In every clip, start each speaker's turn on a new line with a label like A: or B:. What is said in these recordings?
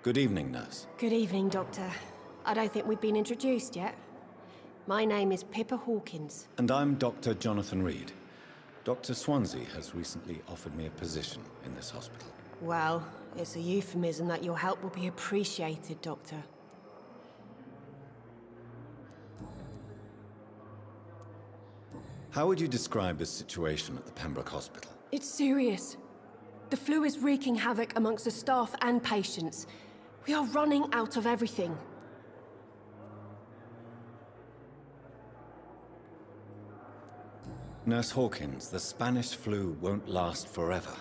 A: Good evening, nurse.
B: Good evening, Doctor. I don't think we've been introduced yet. My name is Pippa Hawkins.
A: And I'm Dr. Jonathan Reid. Dr. Swansea has recently offered me a position in this hospital.
B: Well, it's a euphemism that your help will be appreciated, Doctor.
A: How would you describe the situation at the Pembroke Hospital?
B: It's serious. The flu is wreaking havoc amongst the staff and patients. We are running out of everything.
A: Nurse Hawkins, the Spanish flu won't last forever.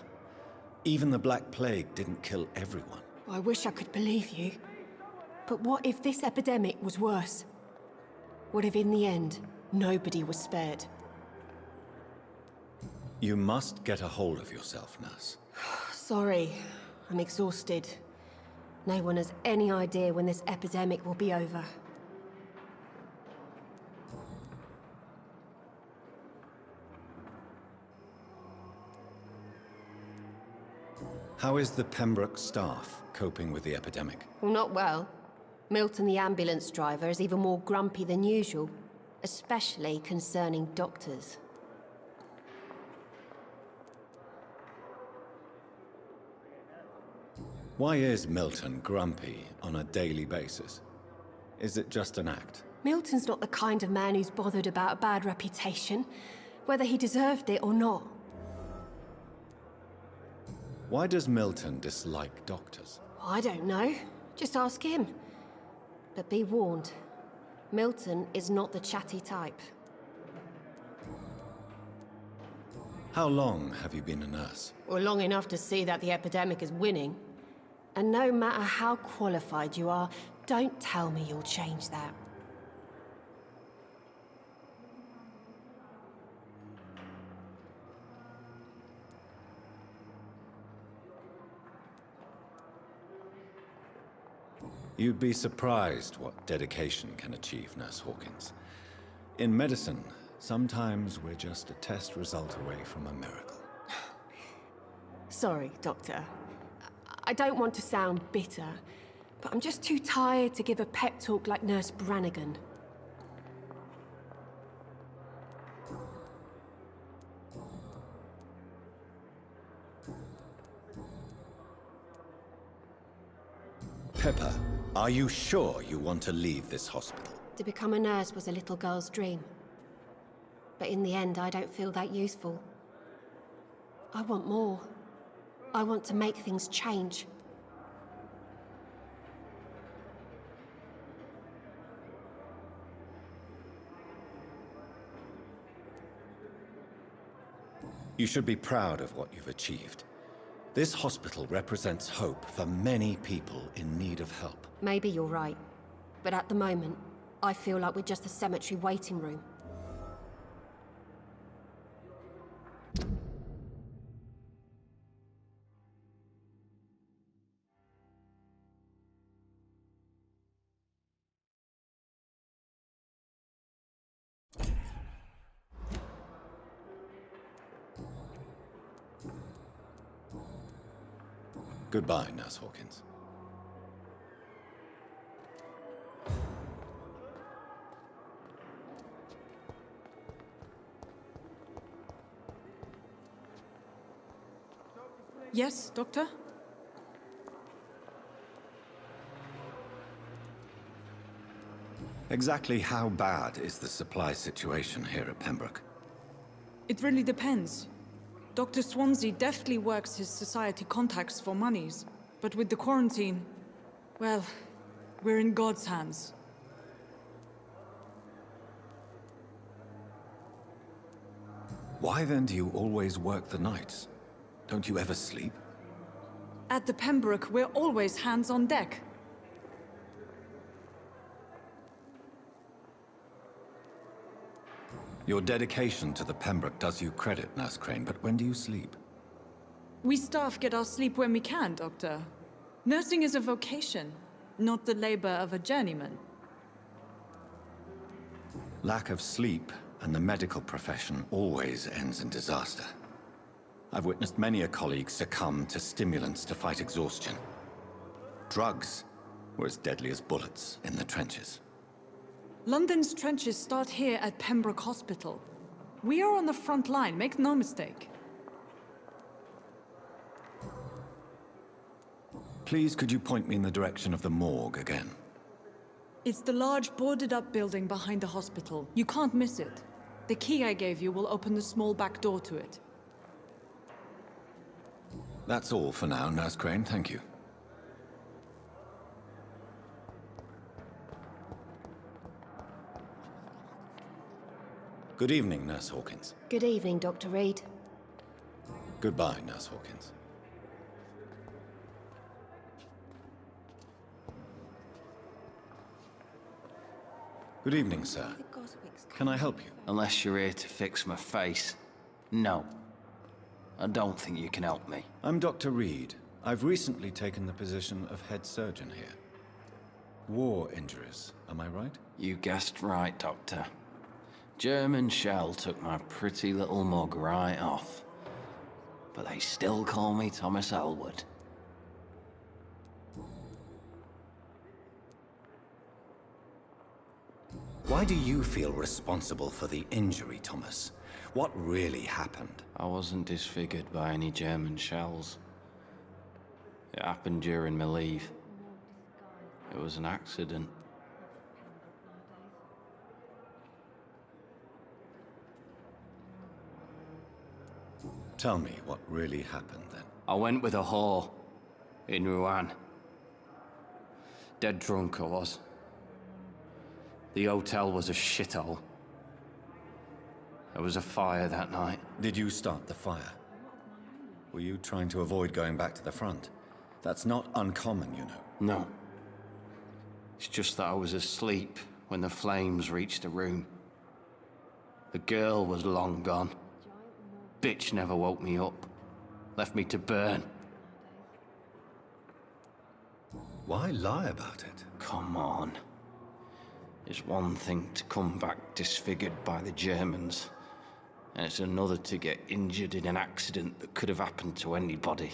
A: Even the Black Plague didn't kill everyone.
B: I wish I could believe you. But what if this epidemic was worse? What if in the end, nobody was spared?
A: You must get a hold of yourself, nurse.
B: Sorry, I'm exhausted. No one has any idea when this epidemic will be over.
A: How is the Pembroke staff coping with the epidemic?
B: Well, not well. Milton, the ambulance driver, is even more grumpy than usual, especially concerning doctors.
A: Why is Milton grumpy on a daily basis? Is it just an act?
B: Milton's not the kind of man who's bothered about a bad reputation, whether he deserved it or not.
A: Why does Milton dislike doctors?
B: I don't know. Just ask him. But be warned, Milton is not the chatty type.
A: How long have you been a nurse?
B: Well, long enough to see that the epidemic is winning. And no matter how qualified you are, don't tell me you'll change that.
A: You'd be surprised what dedication can achieve, Nurse Hawkins. In medicine, sometimes we're just a test result away from a miracle.
B: Sorry, Doctor. I don't want to sound bitter, but I'm just too tired to give a pep talk like Nurse Branagan.
A: Pepper, are you sure you want to leave this hospital?
B: To become a nurse was a little girl's dream. But in the end, I don't feel that useful. I want more. I want to make things change.
A: You should be proud of what you've achieved. This hospital represents hope for many people in need of help.
B: Maybe you're right. But at the moment, I feel like we're just a cemetery waiting room.
A: Goodbye, Nurse Hawkins.
C: Yes, Doctor?
A: Exactly how bad is the supply situation here at Pembroke?
C: It really depends. Dr. Swansea deftly works his society contacts for monies, but with the quarantine, well, we're in God's hands.
A: Why then do you always work the nights? Don't you ever sleep?
C: At the Pembroke, we're always hands on deck.
A: Your dedication to the Pembroke does you credit, Nurse Crane, but when do you sleep?
C: We staff get our sleep when we can, Doctor. Nursing is a vocation, not the labor of a journeyman.
A: Lack of sleep and the medical profession always ends in disaster. I've witnessed many a colleague succumb to stimulants to fight exhaustion. drugs were as deadly as bullets in the trenches.
C: London's trenches start here at Pembroke Hospital. We are on the front line, make no mistake.
A: Please, could you point me in the direction of the morgue again?
C: It's the large boarded-up building behind the hospital. You can't miss it. The key I gave you will open the small back door to it.
A: That's all for now, Nurse Crane, thank you. Good evening, Nurse Hawkins.
B: Good evening, Dr. Reid.
A: Goodbye, Nurse Hawkins. Good evening, sir. Can I help you?
D: Unless you're here to fix my face. No. I don't think you can help me.
A: I'm Dr. Reid. I've recently taken the position of head surgeon here. War injuries, am I right?
D: You guessed right, Doctor. German shell took my pretty little mug right off. But they still call me Thomas Elwood.
A: Why do you feel responsible for the injury, Thomas? What really happened?
D: I wasn't disfigured by any German shells. It happened during my leave. It was an accident.
A: Tell me what really happened then.
D: I went with a whore in Rouen. Dead drunk I was. The hotel was a shithole. There was a fire that night.
A: Did you start the fire? Were you trying to avoid going back to the front? That's not uncommon, you know.
D: No. It's just that I was asleep when the flames reached the room. The girl was long gone. Bitch never woke me up. Left me to burn.
A: Why lie about it?
D: Come on. It's one thing to come back disfigured by the Germans, and it's another to get injured in an accident that could have happened to anybody.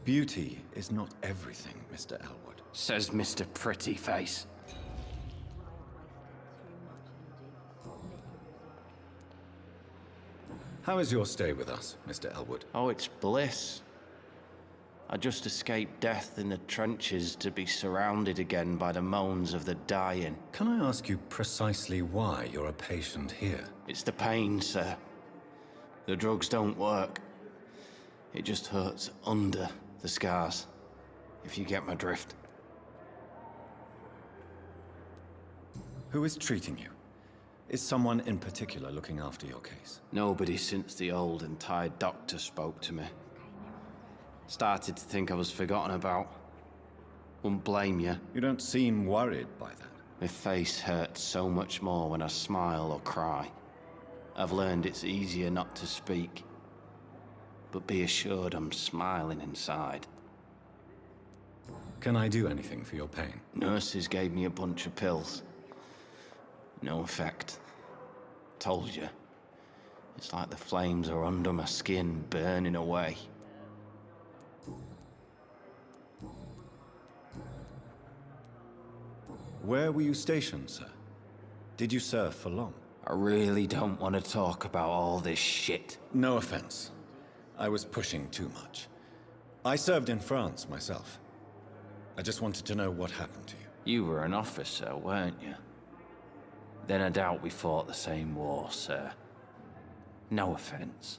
A: Beauty is not everything, Mr. Elwood.
D: Says Mr. Pretty Face.
A: How is your stay with us, Mr. Elwood?
D: Oh, it's bliss. I just escaped death in the trenches to be surrounded again by the moans of the dying.
A: Can I ask you precisely why you're a patient here?
D: It's the pain, sir. The drugs don't work. It just hurts under the scars, if you get my drift.
A: Who is treating you? Is someone in particular looking after your case?
D: Nobody since the old and tired doctor spoke to me. Started to think I was forgotten about. Wouldn't blame you.
A: You don't seem worried by that.
D: My face hurts so much more when I smile or cry. I've learned it's easier not to speak. But be assured I'm smiling inside.
A: Can I do anything for your pain?
D: Nurses gave me a bunch of pills. No effect. Told you. It's like the flames are under my skin, burning away.
A: Where were you stationed, sir? Did you serve for long?
D: I really don't want to talk about all this shit.
A: No offense. I was pushing too much. I served in France myself. I just wanted to know what happened to you.
D: You were an officer, weren't you? Then I doubt we fought the same war, sir. No offense.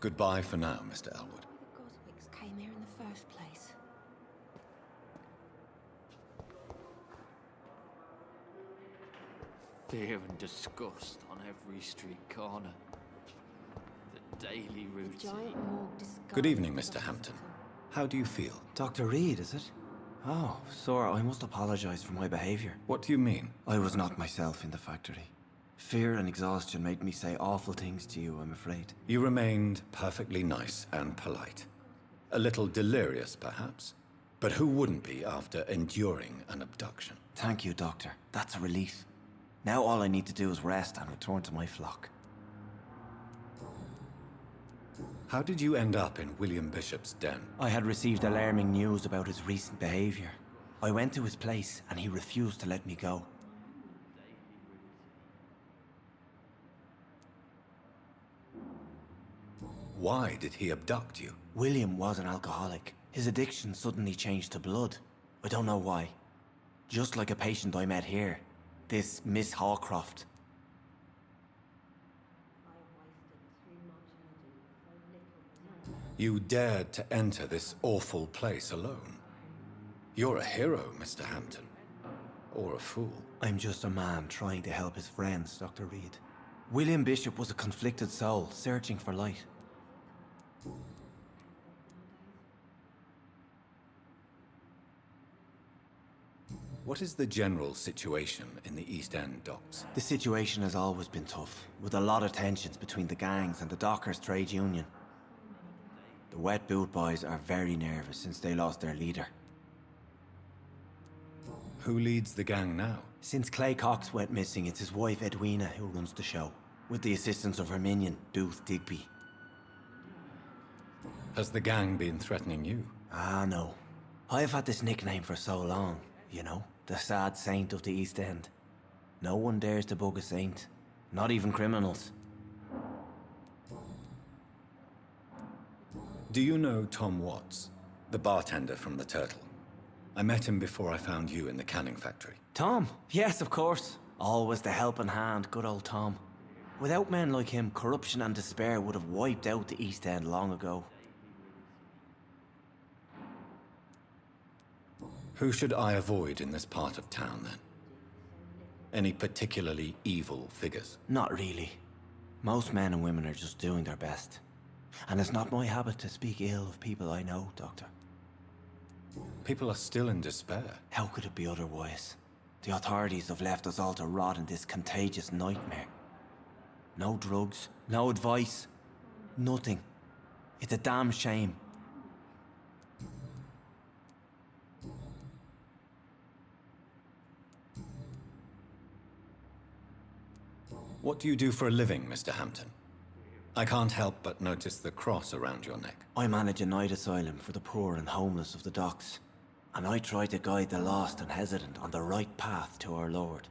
A: Goodbye for now, Mr. Elwood.
B: The Goswicks came here in the first place.
D: Fear and disgust on every street corner. The daily routine.
B: Giant morgue disguised
A: Good evening,
B: as
A: Mr.
B: a
A: Hampton.
B: hospital.
A: How do you feel?
E: Dr. Reid, is it? Oh, Sora, I must apologize for my behavior.
A: What do you mean?
E: I was not myself in the factory. Fear and exhaustion made me say awful things to you, I'm afraid.
A: You remained perfectly nice and polite. A little delirious, perhaps? But who wouldn't be after enduring an abduction?
E: Thank you, Doctor. That's a relief. Now all I need to do is rest and return to my flock.
A: How did you end up in William Bishop's den?
E: I had received alarming news about his recent behavior. I went to his place and he refused to let me go.
A: Why did he abduct you?
E: William was an alcoholic. His addiction suddenly changed to blood. I don't know why. Just like a patient I met here. This Miss Hawcroft.
A: You dared to enter this awful place alone. You're a hero, Mr. Hampton. Or a fool.
E: I'm just a man trying to help his friends, Dr. Reid. William Bishop was a conflicted soul, searching for light.
A: What is the general situation in the East End docks?
E: The situation has always been tough, with a lot of tensions between the gangs and the dockers' trade union. The wet boot boys are very nervous since they lost their leader.
A: Who leads the gang now?
E: Since Clay Cox went missing, it's his wife Edwina who runs the show, with the assistance of her minion, Booth Digby.
A: Has the gang been threatening you?
E: Ah, no. I've had this nickname for so long, you know, the sad saint of the East End. No one dares to bug a saint, not even criminals.
A: Do you know Tom Watts, the bartender from the Turtle? I met him before I found you in the canning factory.
E: Tom? Yes, of course. Always the helping hand, good old Tom. Without men like him, corruption and despair would have wiped out the East End long ago.
A: Who should I avoid in this part of town, then? Any particularly evil figures?
E: Not really. Most men and women are just doing their best. And it's not my habit to speak ill of people I know, Doctor.
A: People are still in despair.
E: How could it be otherwise? The authorities have left us all to rot in this contagious nightmare. No drugs, no advice, nothing. It's a damn shame.
A: What do you do for a living, Mr. Hampton? I can't help but notice the cross around your neck.
E: I manage a night asylum for the poor and homeless of the docks. And I try to guide the lost and hesitant on the right path to our Lord.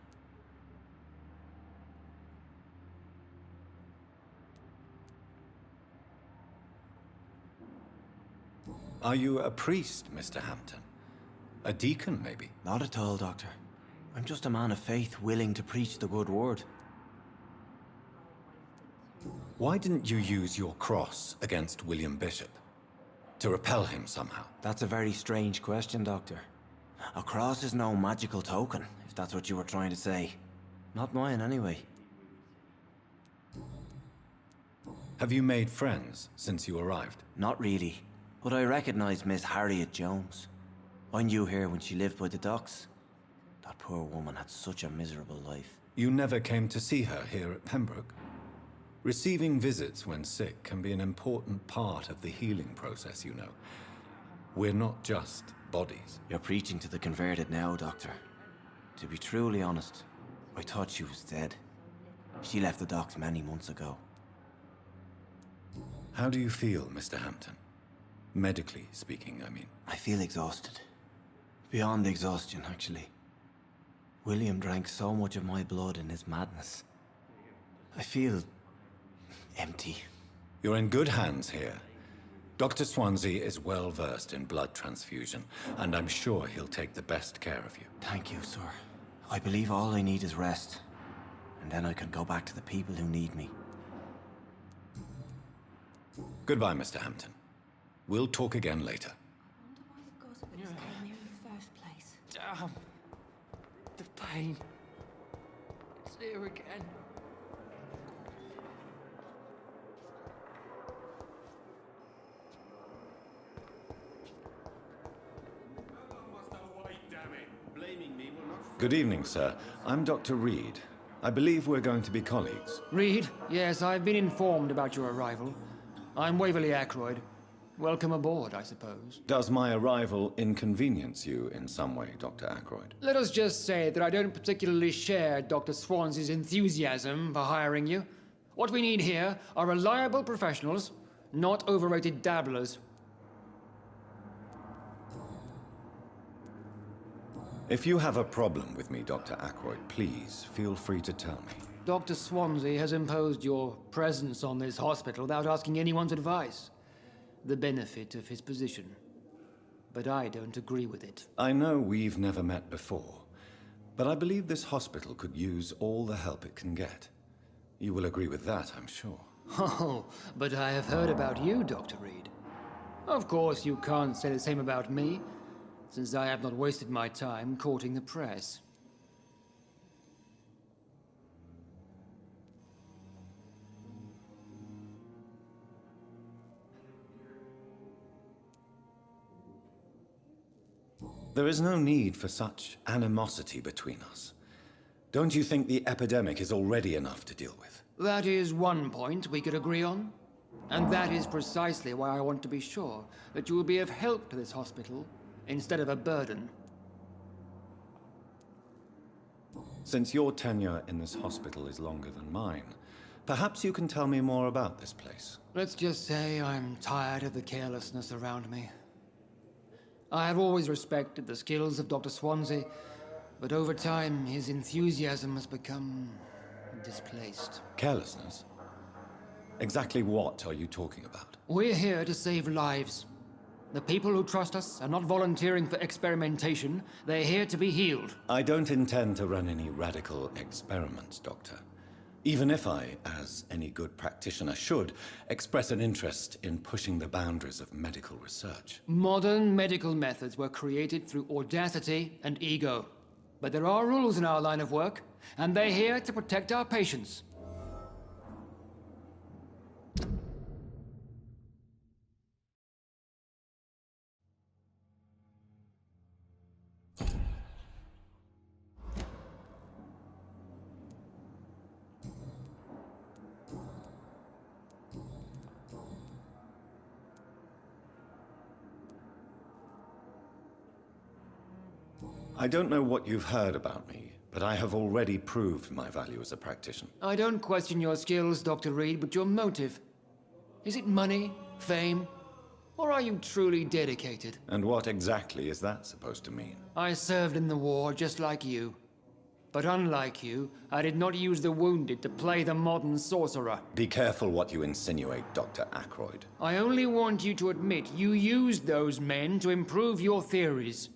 A: Are you a priest, Mr. Hampton? A deacon, maybe?
E: Not at all, Doctor. I'm just a man of faith willing to preach the good word.
A: Why didn't you use your cross against William Bishop? To repel him somehow?
E: That's a very strange question, Doctor. A cross is no magical token, if that's what you were trying to say. Not mine, anyway.
A: Have you made friends since you arrived?
E: Not really. But I recognize Miss Harriet Jones. I knew her when she lived by the docks. That poor woman had such a miserable life.
A: You never came to see her here at Pembroke? Receiving visits when sick can be an important part of the healing process, you know. We're not just bodies.
E: You're preaching to the converted now, Doctor. To be truly honest, I thought she was dead. She left the docks many months ago.
A: How do you feel, Mr. Hampton? Medically speaking, I mean.
E: I feel exhausted. Beyond exhaustion, actually. William drank so much of my blood in his madness. I feel empty.
A: You're in good hands here. Dr. Swansea is well versed in blood transfusion, and I'm sure he'll take the best care of you.
E: Thank you, sir. I believe all I need is rest. And then I can go back to the people who need me.
A: Goodbye, Mr. Hampton. We'll talk again later.
B: I wonder why the gospels came here in the first place.
D: Damn. The pain. It's here again.
A: Good evening, sir. I'm Dr. Reid. I believe we're going to be colleagues.
F: Reid, yes, I've been informed about your arrival. I'm Waverly Ackroyd. Welcome aboard, I suppose.
A: Does my arrival inconvenience you in some way, Dr. Ackroyd?
F: Let us just say that I don't particularly share Dr. Swansea's enthusiasm for hiring you. What we need here are reliable professionals, not overrated dabblers.
A: If you have a problem with me, Dr. Ackroyd, please feel free to tell me.
F: Dr. Swansea has imposed your presence on this hospital without asking anyone's advice. The benefit of his position. But I don't agree with it.
A: I know we've never met before, but I believe this hospital could use all the help it can get. You will agree with that, I'm sure.
F: Oh, but I have heard about you, Dr. Reid. Of course, you can't say the same about me, since I have not wasted my time courting the press.
A: There is no need for such animosity between us. Don't you think the epidemic is already enough to deal with?
F: That is one point we could agree on. And that is precisely why I want to be sure that you will be of help to this hospital, instead of a burden.
A: Since your tenure in this hospital is longer than mine, perhaps you can tell me more about this place.
F: Let's just say I'm tired of the carelessness around me. I have always respected the skills of Dr. Swansea, but over time his enthusiasm has become displaced.
A: Carelessness? Exactly what are you talking about?
F: We're here to save lives. The people who trust us are not volunteering for experimentation. They're here to be healed.
A: I don't intend to run any radical experiments, Doctor. Even if I, as any good practitioner should, express an interest in pushing the boundaries of medical research.
F: Modern medical methods were created through audacity and ego. But there are rules in our line of work, and they're here to protect our patients.
A: I don't know what you've heard about me, but I have already proved my value as a practitioner.
F: I don't question your skills, Dr. Reid, but your motive. Is it money, fame, or are you truly dedicated?
A: And what exactly is that supposed to mean?
F: I served in the war just like you. But unlike you, I did not use the wounded to play the modern sorcerer.
A: Be careful what you insinuate, Dr. Ackroyd.
F: I only want you to admit you used those men to improve your theories.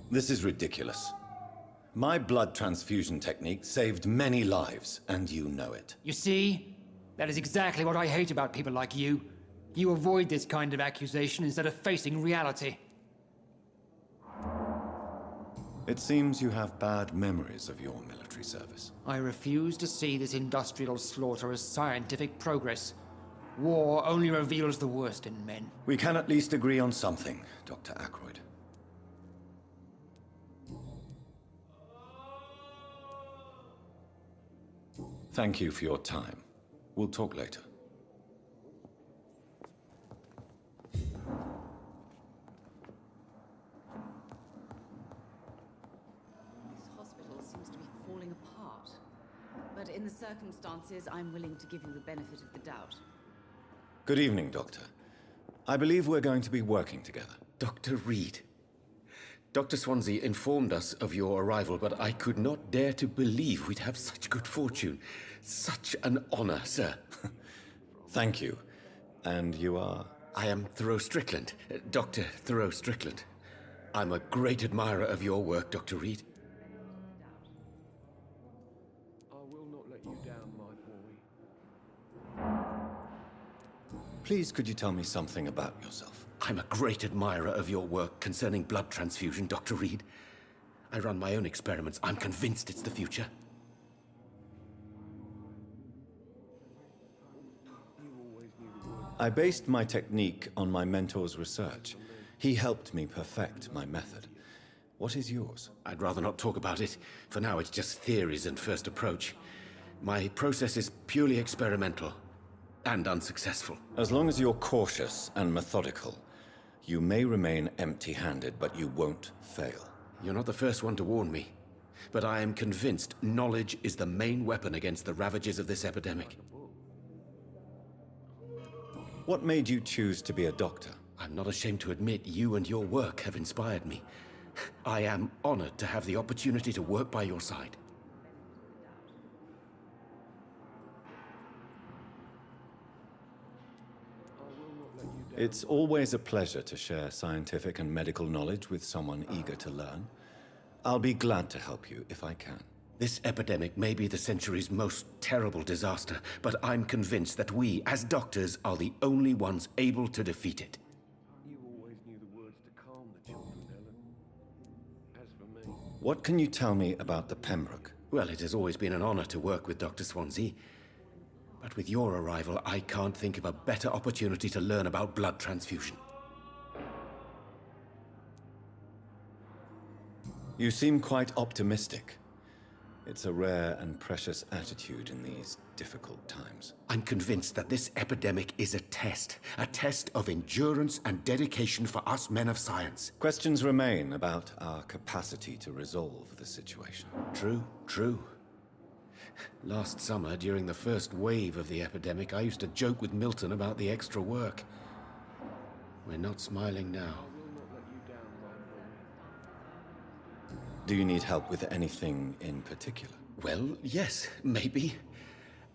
A: This is ridiculous. My blood transfusion technique saved many lives, and you know it.
F: You see? That is exactly what I hate about people like you. You avoid this kind of accusation instead of facing reality.
A: It seems you have bad memories of your military service.
F: I refuse to see this industrial slaughter as scientific progress. War only reveals the worst in men.
A: We can at least agree on something, Dr. Ackroyd. Thank you for your time. We'll talk later.
G: This hospital seems to be falling apart. But in the circumstances, I'm willing to give you the benefit of the doubt.
A: Good evening, Doctor. I believe we're going to be working together.
H: Dr. Reid. Dr. Swansea informed us of your arrival, but I could not dare to believe we'd have such good fortune. Such an honor, sir.
A: Thank you. And you are?
H: I am Thoreau Strickland, Dr. Thoreau Strickland. I'm a great admirer of your work, Dr. Reid.
I: I will not let you down, my boy.
A: Please, could you tell me something about yourself?
H: I'm a great admirer of your work concerning blood transfusion, Dr. Reid. I run my own experiments. I'm convinced it's the future.
A: I based my technique on my mentor's research. He helped me perfect my method. What is yours?
H: I'd rather not talk about it. For now, it's just theories and first approach. My process is purely experimental and unsuccessful.
A: As long as you're cautious and methodical, you may remain empty-handed, but you won't fail.
H: You're not the first one to warn me, but I am convinced knowledge is the main weapon against the ravages of this epidemic.
A: What made you choose to be a doctor?
H: I'm not ashamed to admit you and your work have inspired me. I am honored to have the opportunity to work by your side.
A: It's always a pleasure to share scientific and medical knowledge with someone eager to learn. I'll be glad to help you if I can.
H: This epidemic may be the century's most terrible disaster, but I'm convinced that we, as doctors, are the only ones able to defeat it.
I: You always knew the words to calm the children, Ellen. As for me...
A: What can you tell me about the Pembroke?
H: Well, it has always been an honor to work with Dr. Swansea. But with your arrival, I can't think of a better opportunity to learn about blood transfusion.
A: You seem quite optimistic. It's a rare and precious attitude in these difficult times.
H: I'm convinced that this epidemic is a test of endurance and dedication for us men of science.
A: Questions remain about our capacity to resolve the situation.
H: True. Last summer, during the first wave of the epidemic, I used to joke with Milton about the extra work. We're not smiling now.
A: Do you need help with anything in particular?
H: Well, yes, maybe.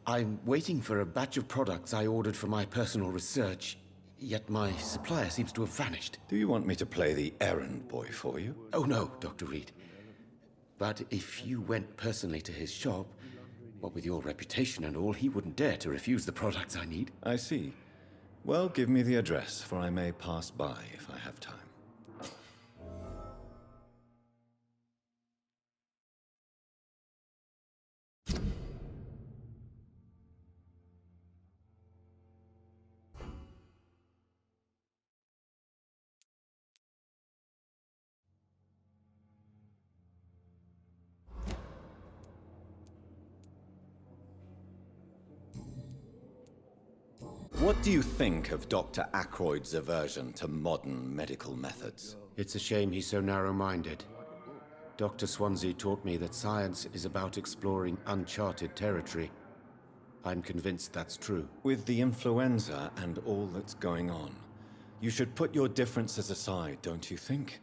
H: I'm waiting for a batch of products I ordered for my personal research, yet my supplier seems to have vanished.
A: Do you want me to play the errand boy for you?
H: Oh no, Dr. Reid. But if you went personally to his shop, what with your reputation and all, he wouldn't dare to refuse the products I need.
A: I see. Well, give me the address, for I may pass by if I have time. What do you think of Dr. Ackroyd's aversion to modern medical methods?
H: It's a shame he's so narrow-minded. Dr. Swansea taught me that science is about exploring uncharted territory. I'm convinced that's true.
A: With the influenza and all that's going on, you should put your differences aside, don't you think?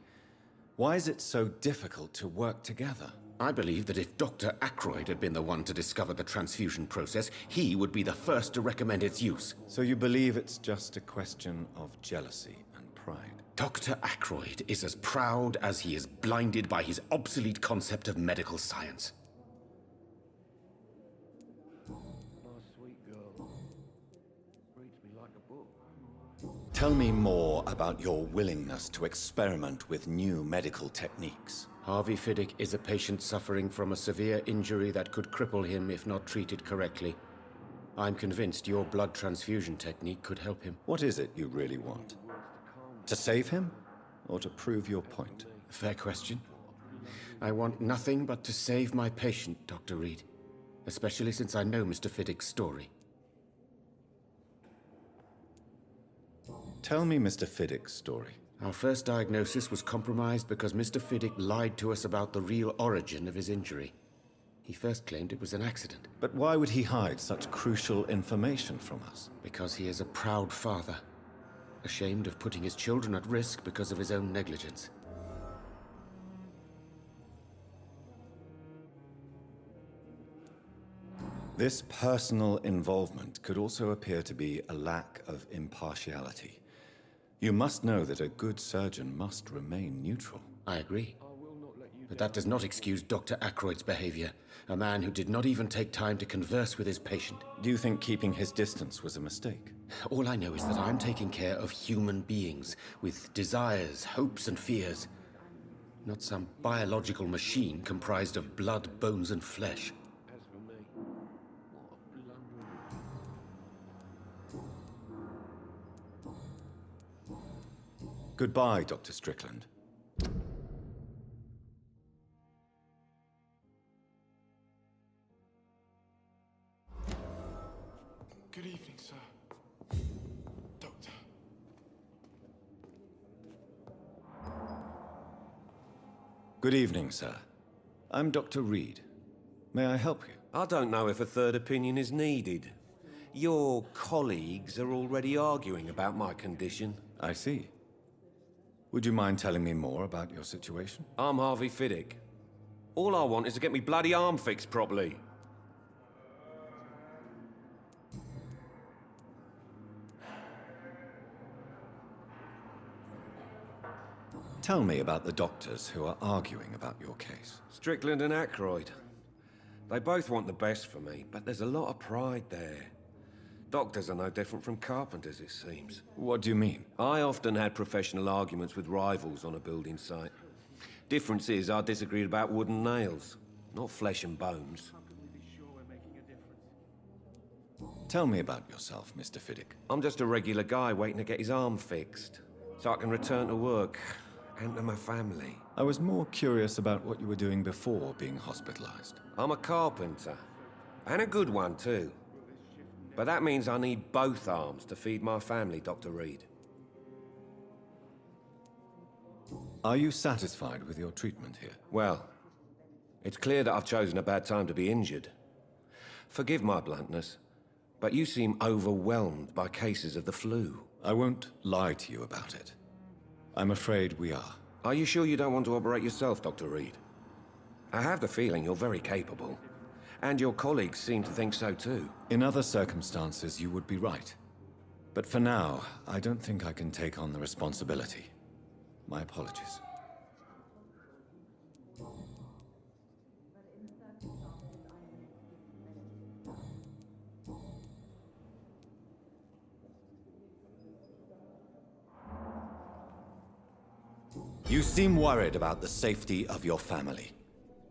A: Why is it so difficult to work together?
H: I believe that if Dr. Ackroyd had been the one to discover the transfusion process, he would be the first to recommend its use.
A: So you believe it's just a question of jealousy and pride?
H: Dr. Ackroyd is as proud as he is blinded by his obsolete concept of medical science.
I: My sweet girl. Reads me like a book.
A: Tell me more about your willingness to experiment with new medical techniques.
H: HARVEY FIDDICK is a patient suffering from a severe injury that could cripple him if not treated correctly. I'm convinced your blood transfusion technique could help him.
A: What is it you really want? To save him, or to prove your point?
H: Fair question. I want nothing but to save my patient, Dr. Reid. Especially since I know Mr. Fiddick's story.
A: Tell me Mr. Fiddick's story.
H: Our first diagnosis was compromised because Mr. Fiddick lied to us about the real origin of his injury. He first claimed it was an accident.
A: But why would he hide such crucial information from us?
H: Because he is a proud father, ashamed of putting his children at risk because of his own negligence.
A: This personal involvement could also appear to be a lack of impartiality. You must know that a good surgeon must remain neutral.
H: I agree. But that does not excuse Dr. Ackroyd's behavior, a man who did not even take time to converse with his patient.
A: Do you think keeping his distance was a mistake?
H: All I know is that I'm taking care of human beings with desires, hopes, and fears. Not some biological machine comprised of blood, bones, and flesh.
I: As for me, what a blundering...
A: Goodbye, Dr. Strickland.
J: Good evening, sir. Doctor.
A: Good evening, sir. I'm Dr. Reid. May I help you?
K: I don't know if a third opinion is needed. Your colleagues are already arguing about my condition.
A: I see. Would you mind telling me more about your situation?
K: I'm HARVEY FIDDICK. All I want is to get me bloody arm fixed properly.
A: Tell me about the doctors who are arguing about your case.
K: Strickland and Aykroyd. They both want the best for me, but there's a lot of pride there. Doctors are no different from carpenters, it seems.
A: What do you mean?
K: I often had professional arguments with rivals on a building site. Difference is, I disagreed about wooden nails, not flesh and bones.
A: Tell me about yourself, Mr. Fiddick.
K: I'm just a regular guy waiting to get his arm fixed, so I can return to work and to my family.
A: I was more curious about what you were doing before being hospitalized.
K: I'm a carpenter, and a good one too. But that means I need both arms to feed my family, Dr. Reid.
A: Are you satisfied with your treatment here?
K: Well, it's clear that I've chosen a bad time to be injured. Forgive my bluntness, but you seem overwhelmed by cases of the flu.
A: I won't lie to you about it. I'm afraid we are.
K: Are you sure you don't want to operate yourself, Dr. Reid? I have the feeling you're very capable. And your colleagues seem to think so too.
A: In other circumstances, you would be right. But for now, I don't think I can take on the responsibility. My apologies. You seem worried about the safety of your family.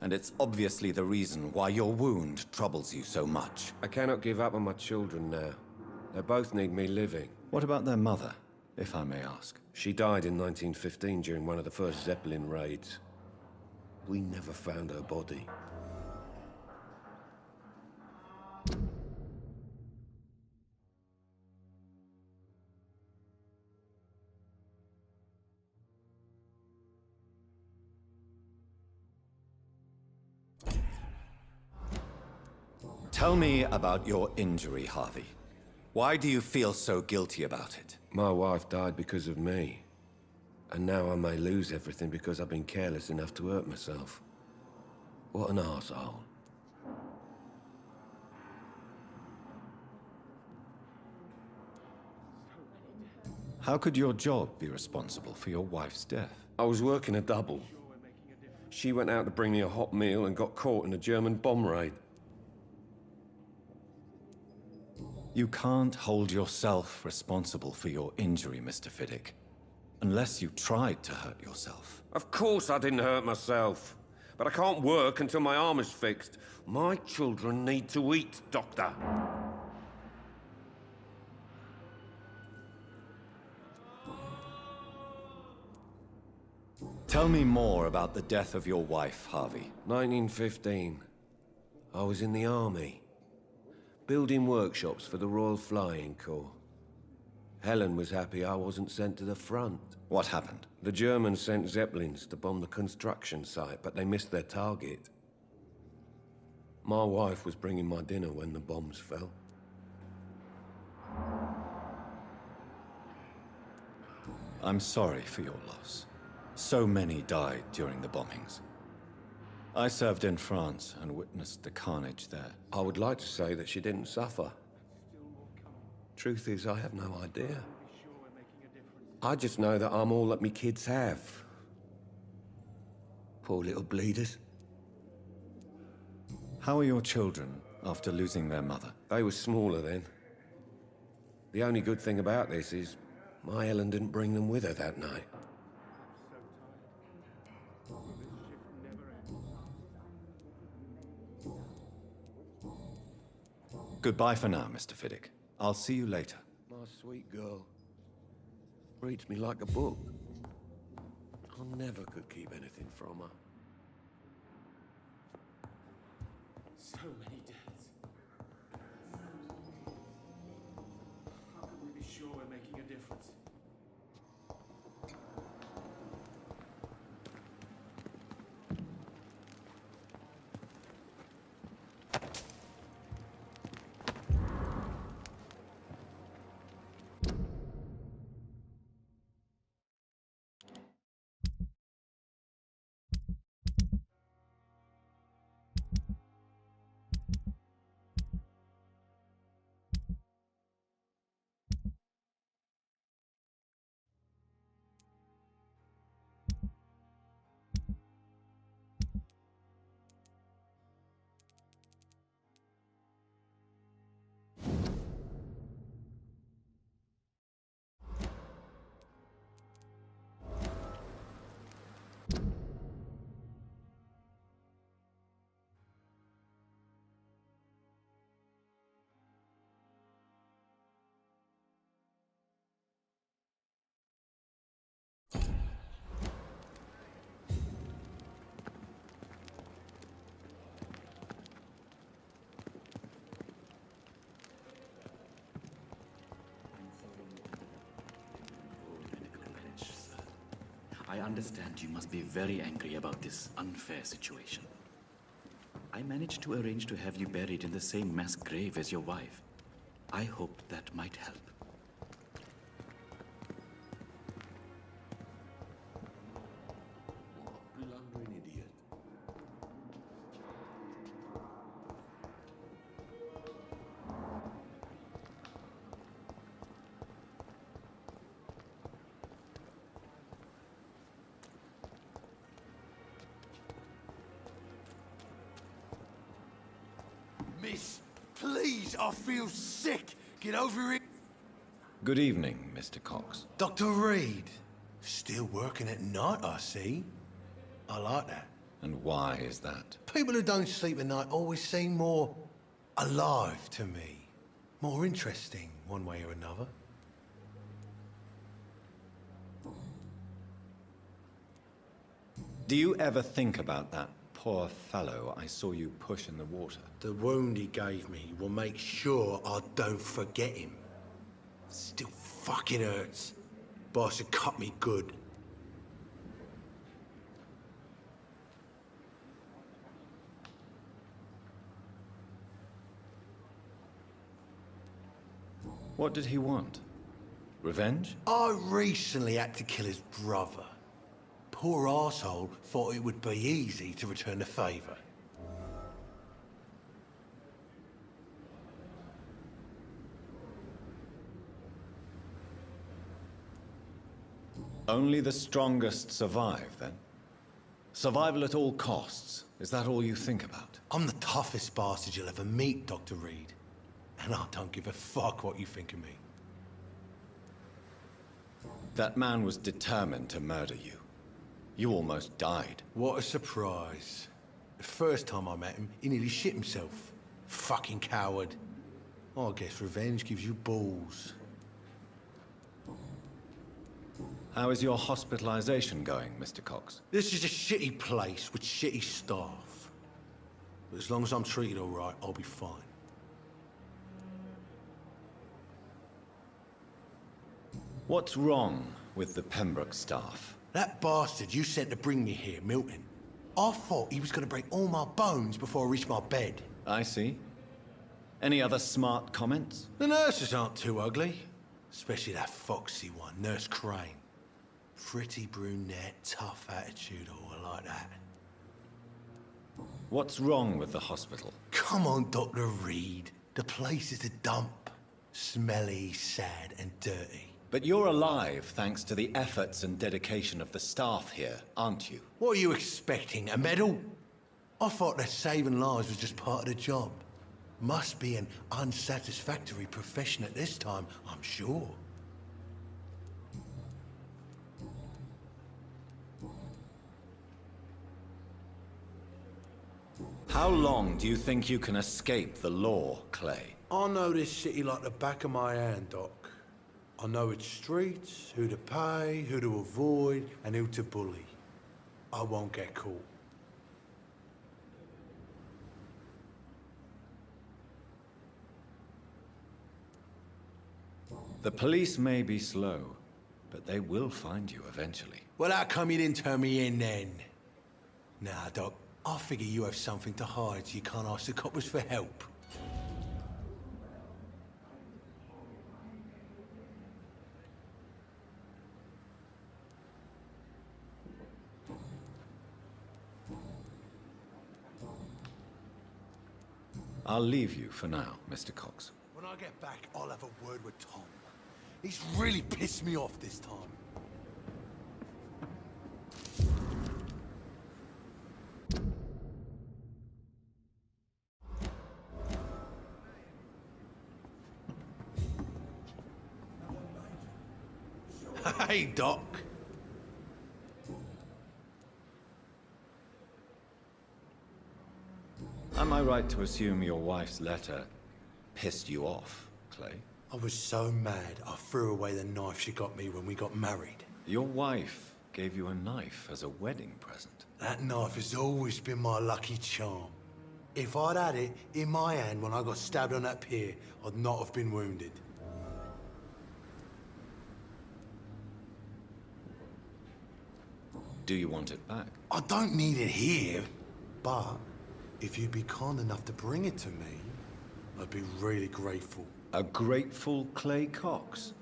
A: And it's obviously the reason why your wound troubles you so much.
K: I cannot give up on my children now. They both need me living.
A: What about their mother, if I may ask?
K: She died in 1915 during one of the first Zeppelin raids. We never found her body.
A: Tell me about your injury, HARVEY. Why do you feel so guilty about it?
K: My wife died because of me. And now I may lose everything because I've been careless enough to hurt myself. What an arsehole.
A: How could your job be responsible for your wife's death?
K: I was working a double. She went out to bring me a hot meal and got caught in a German bomb raid.
A: You can't hold yourself responsible for your injury, Mr. Fiddick. Unless you tried to hurt yourself.
K: Of course I didn't hurt myself. But I can't work until my arm is fixed. My children need to eat, Doctor.
A: Tell me more about the death of your wife, HARVEY.
K: 1915. I was in the army. Building workshops for the Royal Flying Corps. Helen was happy I wasn't sent to the front.
A: What happened?
K: The Germans sent Zeppelins to bomb the construction site, but they missed their target. My wife was bringing my dinner when the bombs fell.
A: I'm sorry for your loss. So many died during the bombings. I served in France and witnessed the carnage there.
K: I would like to say that she didn't suffer. Truth is, I have no idea. I just know that I'm all that me kids have. Poor little bleeders.
A: How are your children after losing their mother?
K: They were smaller then. The only good thing about this is my Helen didn't bring them with her that night.
A: Goodbye for now, Mr. Fiddick. I'll see you later.
K: My sweet girl. Reads me like a book. I never could keep anything from her.
J: So many deaths.
L: I understand you must be very angry about this unfair situation. I managed to arrange to have you buried in the same mass grave as your wife. I hope that might help.
K: Blundering idiot.
J: Miss, please, I feel sick. Get over it.
A: Good evening, Mr. Cox.
J: Dr. Reid. Still working at night, I see. I like that.
A: And why is that?
J: People who don't sleep at night always seem more alive to me. More interesting, one way or another.
A: Do you ever think about that poor fellow I saw you push in the water?
J: The wound he gave me will make sure I don't forget him. Still fucking hurts. Boss had cut me good.
A: What did he want? Revenge?
J: I recently had to kill his brother. Poor arsehole thought it would be easy to return the favour.
A: Only the strongest survive, then? Survival at all costs. Is that all you think about?
J: I'm the toughest bastard you'll ever meet, Dr. Reid. And I don't give a fuck what you think of me.
A: That man was determined to murder you. You almost died.
J: What a surprise. The first time I met him, he nearly shit himself. Fucking coward. I guess revenge gives you balls.
A: How is your hospitalization going, Mr. Cox?
J: This is a shitty place with shitty staff. But as long as I'm treated all right, I'll be fine.
A: What's wrong with the Pembroke staff?
J: That bastard you sent to bring me here, Milton. I thought he was going to break all my bones before I reached my bed.
A: I see. Any other smart comments?
J: The nurses aren't too ugly. Especially that foxy one, Nurse Crane. Pretty brunette, tough attitude, all like that.
A: What's wrong with the hospital?
J: Come on, Dr. Reid. The place is a dump. Smelly, sad, and dirty.
A: But you're alive thanks to the efforts and dedication of the staff here, aren't you?
J: What are you expecting, a medal? I thought that saving lives was just part of the job. Must be an unsatisfactory profession at this time, I'm sure.
A: How long do you think you can escape the law, Clay?
J: I know this city like the back of my hand, Doc. I know its streets, who to pay, who to avoid, and who to bully. I won't get caught.
A: The police may be slow, but they will find you eventually.
J: Well, how come you didn't turn me in then? Nah, Doc. I figure you have something to hide so you can't ask the coppers for help.
A: I'll leave you for now, Mr. Cox.
J: When I get back, I'll have a word with Tom. He's really pissed me off this time. Hey, Doc.
A: Am I right to assume your wife's letter pissed you off, Clay?
J: I was so mad, I threw away the knife she got me when we got married.
A: Your wife gave you a knife as a wedding present.
J: That knife has always been my lucky charm. If I'd had it in my hand when I got stabbed on that pier, I'd not have been wounded.
A: Do you want it back?
J: I don't need it here, but if you'd be kind enough to bring it to me, I'd be really grateful.
A: A grateful Clay Cox?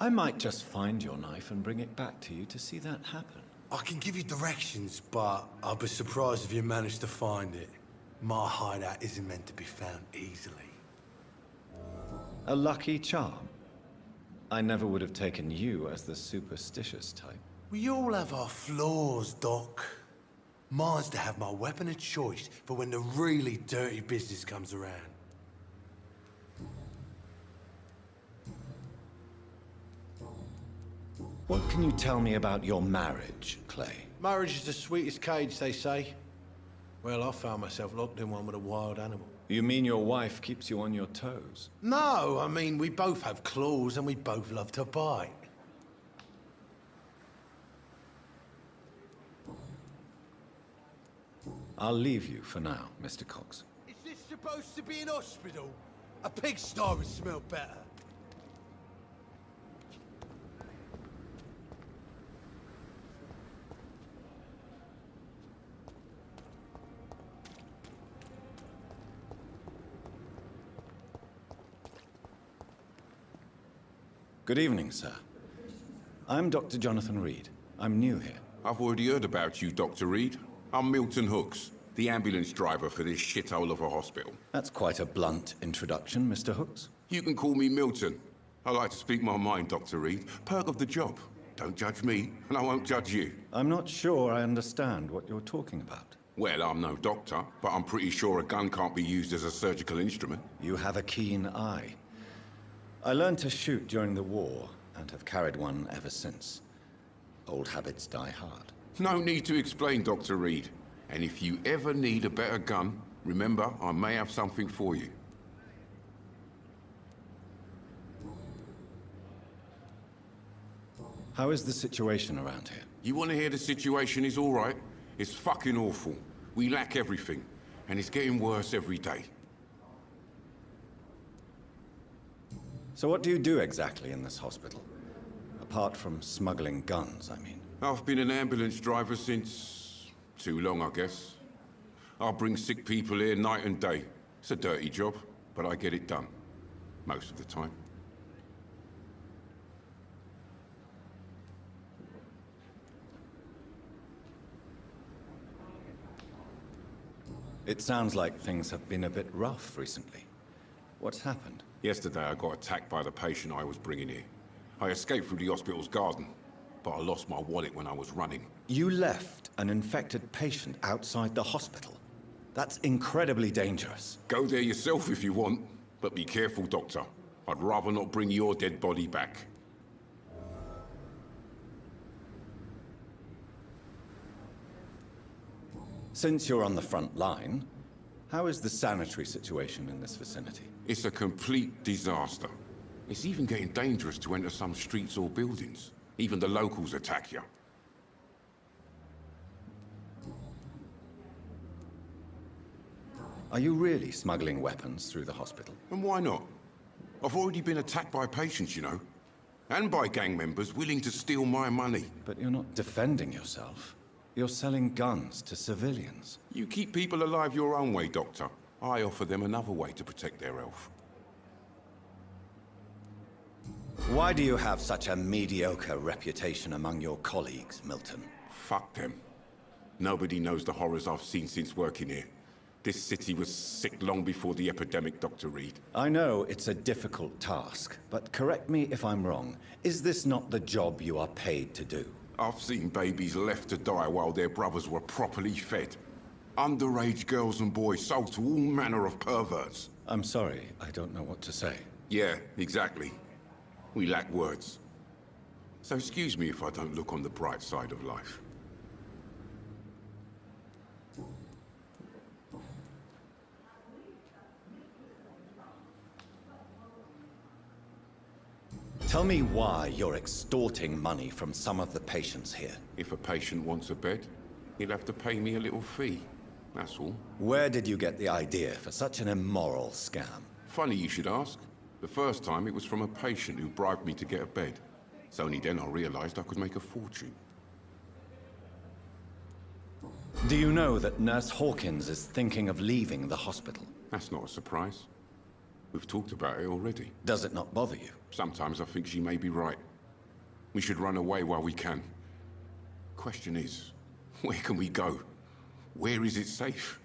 A: I might just find your knife and bring it back to you to see that happen.
J: I can give you directions, but I'll be surprised if you manage to find it. My hideout isn't meant to be found easily.
A: A lucky charm? I never would have taken you as the superstitious type.
J: We all have our flaws, Doc. Mine's to have my weapon of choice for when the really dirty business comes around.
A: What can you tell me about your marriage, Clay?
J: Marriage is the sweetest cage, they say. Well, I found myself locked in one with a wild animal.
A: You mean your wife keeps you on your toes?
J: No, I mean, we both have claws and we both love to bite.
A: I'll leave you for now, Mr. Cox.
J: Is this supposed to be an hospital? A pigsty would smell better.
A: Good evening, sir. I'm Dr. Jonathan Reid. I'm new here.
M: I've already heard about you, Dr. Reid. I'm Milton Hooks, the ambulance driver for this shithole of a hospital.
A: That's quite a blunt introduction, Mr. Hooks.
M: You can call me Milton. I like to speak my mind, Dr. Reid. Perk of the job. Don't judge me, and I won't judge you.
A: I'm not sure I understand what you're talking about.
M: Well, I'm no doctor, but I'm pretty sure a gun can't be used as a surgical instrument.
A: You have a keen eye. I learned to shoot during the war, and have carried one ever since. Old habits die hard.
M: No need to explain, Dr. Reid. And if you ever need a better gun, remember, I may have something for you.
A: How is the situation around here?
M: You want to hear the situation is all right? It's fucking awful. We lack everything, and it's getting worse every day.
A: So what do you do exactly in this hospital? Apart from smuggling guns, I mean.
M: I've been an ambulance driver since... too long, I guess. I bring sick people here night and day. It's a dirty job, but I get it done. Most of the time.
A: It sounds like things have been a bit rough recently. What's happened?
M: Yesterday I got attacked by the patient I was bringing here. I escaped through the hospital's garden, but I lost my wallet when I was running.
A: You left an infected patient outside the hospital? That's incredibly dangerous.
M: Go there yourself if you want, but be careful, Doctor. I'd rather not bring your dead body back.
A: Since you're on the front line, how is the sanitary situation in this vicinity?
M: It's a complete disaster. It's even getting dangerous to enter some streets or buildings. Even the locals attack you.
A: Are you really smuggling weapons through the hospital?
M: And why not? I've already been attacked by patients, you know. And by gang members willing to steal my money.
A: But you're not defending yourself. You're selling guns to civilians.
M: You keep people alive your own way, Doctor. I offer them another way to protect their health.
A: Why do you have such a mediocre reputation among your colleagues, Milton?
M: Fuck them. Nobody knows the horrors I've seen since working here. This city was sick long before the epidemic, Dr. Reid.
A: I know it's a difficult task, but correct me if I'm wrong. Is this not the job you are paid to do?
M: I've seen babies left to die while their brothers were properly fed. Underage girls and boys sold to all manner of perverts.
A: I'm sorry, I don't know what to say.
M: Yeah, exactly. We lack words. So excuse me if I don't look on the bright side of life.
A: Tell me why you're extorting money from some of the patients here.
M: If a patient wants a bed, he'll have to pay me a little fee. That's all.
A: Where did you get the idea for such an immoral scam?
M: Funny you should ask. The first time it was from a patient who bribed me to get a bed. It's only then I realized I could make a fortune.
A: Do you know that Nurse Hawkins is thinking of leaving the hospital?
M: That's not a surprise. We've talked about it already.
A: Does it not bother you?
M: Sometimes I think she may be right. We should run away while we can. Question is, where can we go? Where is it safe?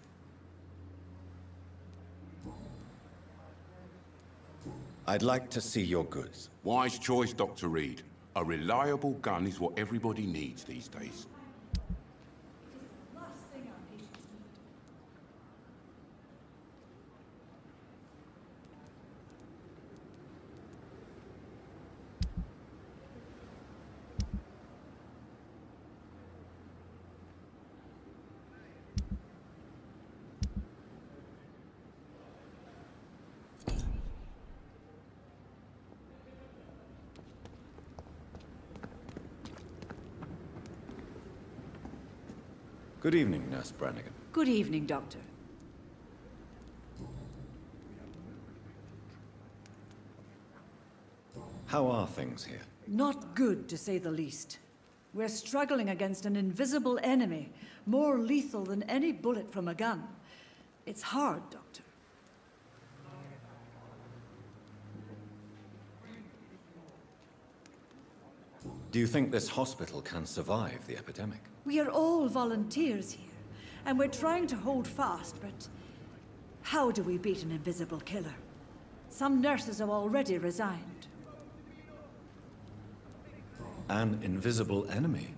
A: I'd like to see your goods.
M: Wise choice, Dr. Reid. A reliable gun is what everybody needs these days.
A: Good evening, Nurse Branagan.
N: Good evening, Doctor.
A: How are things here?
N: Not good, to say the least. We're struggling against an invisible enemy, more lethal than any bullet from a gun. It's hard, Doctor.
A: Do you think this hospital can survive the epidemic?
N: We are all volunteers here, and we're trying to hold fast, but how do we beat an invisible killer? Some nurses have already resigned.
A: An invisible enemy?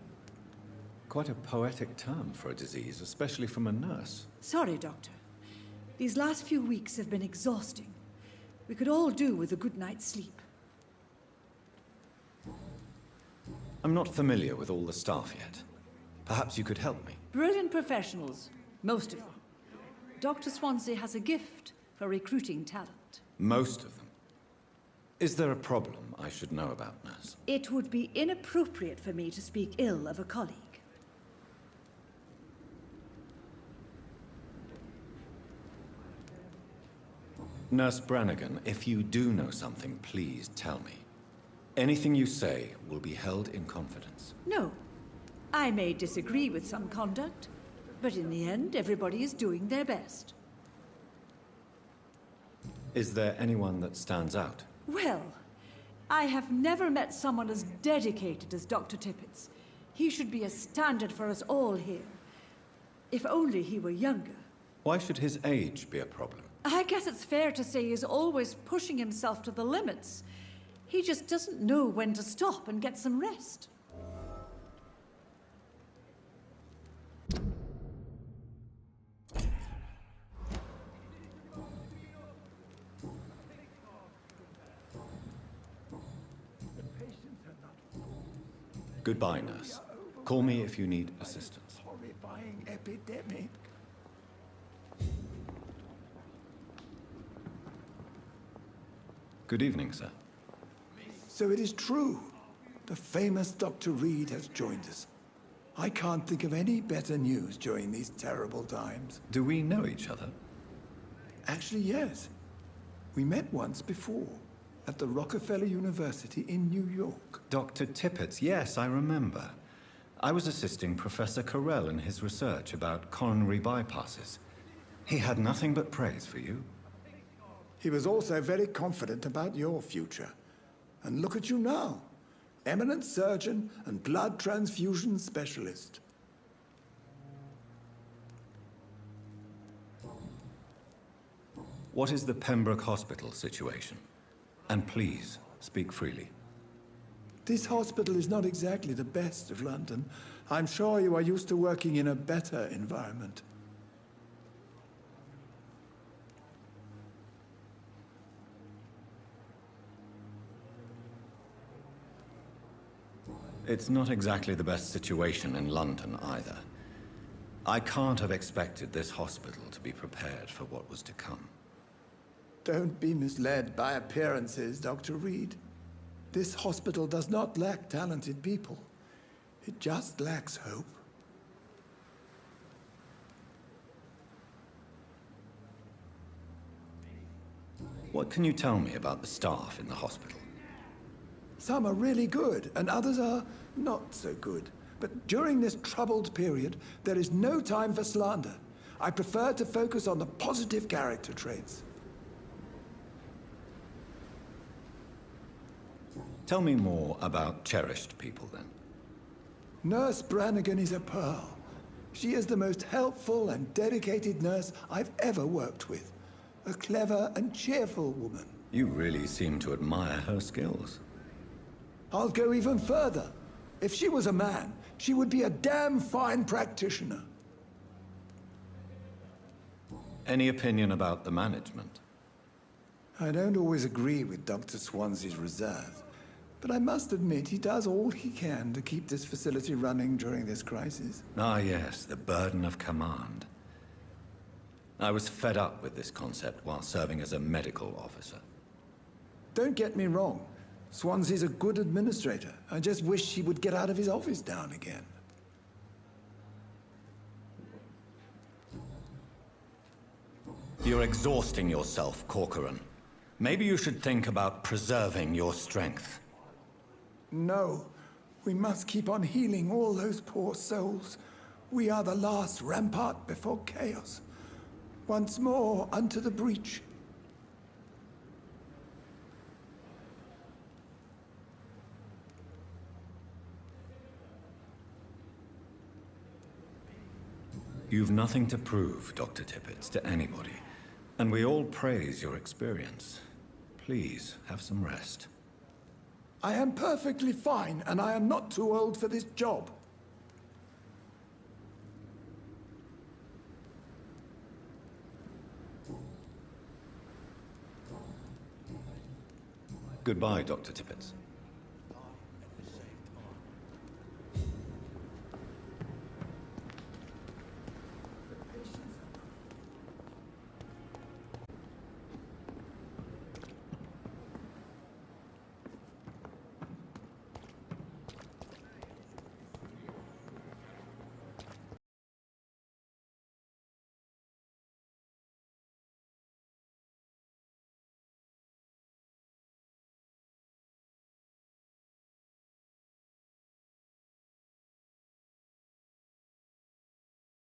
A: Quite a poetic term for a disease, especially from a nurse.
N: Sorry, Doctor. These last few weeks have been exhausting. We could all do with a good night's sleep.
A: I'm not familiar with all the staff yet. Perhaps you could help me.
N: Brilliant professionals, most of them. Dr. Swansea has a gift for recruiting talent.
A: Most of them? Is there a problem I should know about, nurse?
N: It would be inappropriate for me to speak ill of a colleague.
A: Nurse Branagan, if you do know something, please tell me. Anything you say will be held in confidence.
N: No. I may disagree with some conduct, but in the end, everybody is doing their best.
A: Is there anyone that stands out?
N: Well, I have never met someone as dedicated as Dr. Tippets. He should be a standard for us all here. If only he were younger.
A: Why should his age be a problem?
N: I guess it's fair to say he's always pushing himself to the limits. He just doesn't know when to stop and get some rest.
A: Goodbye, nurse. Call me if you need assistance.
O: Horrifying epidemic.
A: Good evening, sir.
O: So it is true. The famous Dr. Reid has joined us. I can't think of any better news during these terrible times.
A: Do we know each other?
O: Actually, yes. We met once before, at the Rockefeller University in New York.
A: Dr. Tippets, yes, I remember. I was assisting Professor Carell in his research about coronary bypasses. He had nothing but praise for you.
O: He was also very confident about your future. And look at you now. Eminent surgeon and blood transfusion specialist.
A: What is the Pembroke Hospital situation? And please, speak freely.
O: This hospital is not exactly the best of London. I'm sure you are used to working in a better environment.
A: It's not exactly the best situation in London either. I can't have expected this hospital to be prepared for what was to come.
O: Don't be misled by appearances, Dr. Reid. This hospital does not lack talented people. It just lacks hope.
A: What can you tell me about the staff in the hospital?
O: Some are really good, and others are not so good. But during this troubled period, there is no time for slander. I prefer to focus on the positive character traits.
A: Tell me more about cherished people, then.
O: Nurse Branagan is a pearl. She is the most helpful and dedicated nurse I've ever worked with. A clever and cheerful woman.
A: You really seem to admire her skills.
O: I'll go even further. If she was a man, she would be a damn fine practitioner.
A: Any opinion about the management?
O: I don't always agree with Dr. Swansea's reserve, but I must admit he does all he can to keep this facility running during this crisis.
A: Ah, yes, the burden of command. I was fed up with this concept while serving as a medical officer.
O: Don't get me wrong. Swansea's a good administrator. I just wish he would get out of his office now and again.
A: You're exhausting yourself, Corcoran. Maybe you should think about preserving your strength.
O: No. We must keep on healing all those poor souls. We are the last rampart before chaos. Once more unto the breach.
A: You've nothing to prove, Dr. Tippets, to anybody. And we all praise your experience. Please, have some rest.
O: I am perfectly fine, and I am not too old for this job.
A: Goodbye, Dr. Tippets.